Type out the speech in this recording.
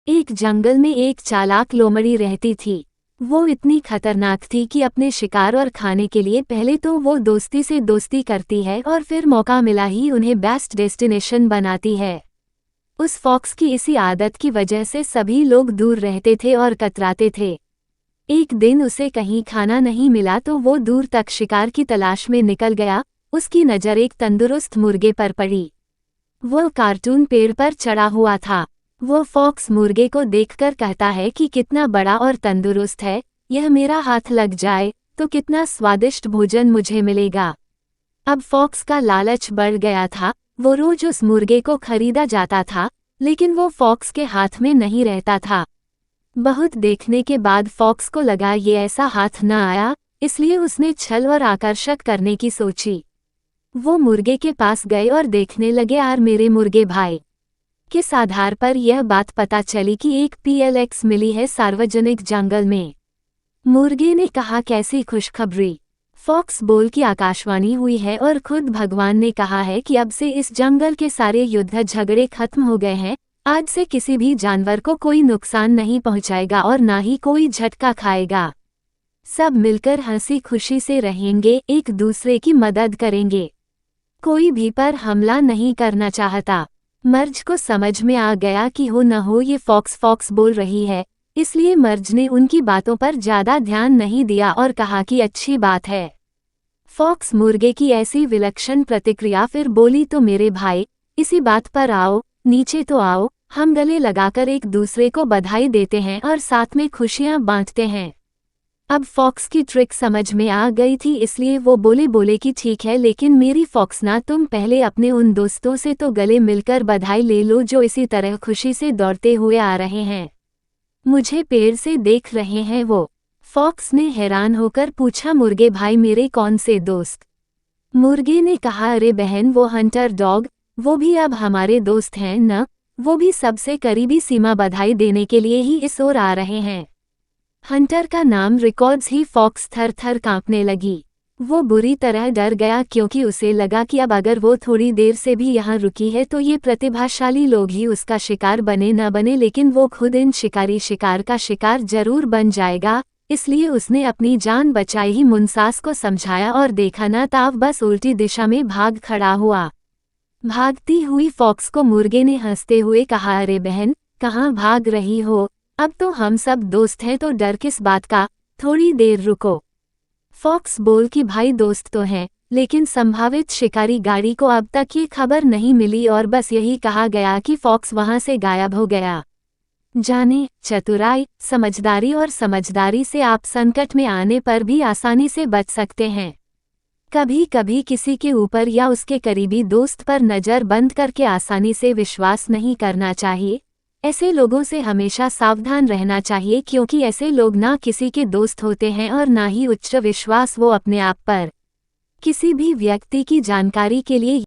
एक जंगल में एक चालाक लोमड़ी रहती थी। वो इतनी खतरनाक थी कि अपने शिकार और खाने के लिए पहले तो वो दोस्ती से दोस्ती करती है और फिर मौका मिला ही उन्हें बेस्ट डेस्टिनेशन बनाती है। उस फॉक्स की इसी आदत की वजह से सभी लोग दूर रहते थे और कतराते थे। एक दिन उसे कहीं खाना नहीं मिला तो वो दूर तक शिकार की तलाश में निकल गया। उसकी नज़र एक तंदुरुस्त मुर्गे पर पड़ी। वो कार्टून पेड़ पर चढ़ा हुआ था। वो फॉक्स मुर्गे को देखकर कहता है कि कितना बड़ा और तंदुरुस्त है, यह मेरा हाथ लग जाए तो कितना स्वादिष्ट भोजन मुझे मिलेगा। अब फॉक्स का लालच बढ़ गया था। वो रोज उस मुर्गे को खरीदा जाता था, लेकिन वो फॉक्स के हाथ में नहीं रहता था। बहुत देखने के बाद फॉक्स को लगा ये ऐसा हाथ न आया, इसलिए उसने छल और आकर्षक करने की सोची। वो मुर्गे के पास गए और देखने लगे, यार मेरे मुर्गे भाई। किस आधार पर यह बात पता चली कि एक PLX मिली है सार्वजनिक जंगल में। मुर्गे ने कहा, कैसी खुशखबरी। फॉक्स बोल की आकाशवाणी हुई है और खुद भगवान ने कहा है कि अब से इस जंगल के सारे युद्ध झगड़े खत्म हो गए हैं। आज से किसी भी जानवर को कोई नुकसान नहीं पहुंचाएगा और ना ही कोई झटका खाएगा। सब मिलकर हंसी खुशी से रहेंगे, एक दूसरे की मदद करेंगे। कोई भी पर हमला नहीं करना चाहता। मर्ज को समझ में आ गया कि हो न हो ये फॉक्स बोल रही है, इसलिए मर्ज ने उनकी बातों पर ज्यादा ध्यान नहीं दिया और कहा कि अच्छी बात है। फॉक्स मुर्गे की ऐसी विलक्षण प्रतिक्रिया फिर बोली, तो मेरे भाई इसी बात पर आओ, नीचे तो आओ, हम गले लगाकर एक दूसरे को बधाई देते हैं और साथ में खुशियां बांटते हैं। अब फॉक्स की ट्रिक समझ में आ गई थी, इसलिए वो बोले कि ठीक है, लेकिन मेरी फॉक्स ना, तुम पहले अपने उन दोस्तों से तो गले मिलकर बधाई ले लो जो इसी तरह खुशी से दौड़ते हुए आ रहे हैं। मुझे पेड़ से देख रहे हैं वो। फॉक्स ने हैरान होकर पूछा, मुर्गे भाई मेरे कौन से दोस्त? मुर्गे ने कहा, अरे बहन वो हंटर डॉग, वो भी अब हमारे दोस्त हैं न। वो भी सबसे करीबी सीमा बधाई देने के लिए ही इस ओर आ रहे हैं। हंटर का नाम रिकॉर्ड्स ही फॉक्स थर थर कांपने लगी। वो बुरी तरह डर गया क्योंकि उसे लगा कि अब अगर वो थोड़ी देर से भी यहाँ रुकी है तो ये प्रतिभाशाली लोग ही उसका शिकार बने न बने, लेकिन वो खुद इन शिकार का शिकार जरूर बन जाएगा। इसलिए उसने अपनी जान बचाई ही मुनसास को समझाया और देखा न ताव बस उल्टी दिशा में भाग खड़ा हुआ। भागती हुई फॉक्स को मुर्गे ने हंसते हुए कहा, अरे बहन कहाँ भाग रही हो, अब तो हम सब दोस्त हैं तो डर किस बात का, थोड़ी देर रुको। फॉक्स बोल कि भाई दोस्त तो हैं, लेकिन संभावित शिकारी गाड़ी को अब तक ये खबर नहीं मिली और बस यही कहा गया कि फॉक्स वहां से गायब हो गया। जाने चतुराई, समझदारी से आप संकट में आने पर भी आसानी से बच सकते हैं। कभी कभी किसी के ऊपर या उसके करीबी दोस्त पर नज़र बंद करके आसानी से विश्वास नहीं करना चाहिए। ऐसे लोगों से हमेशा सावधान रहना चाहिए क्योंकि ऐसे लोग ना किसी के दोस्त होते हैं और ना ही उच्च विश्वास वो अपने आप पर। किसी भी व्यक्ति की जानकारी के लिए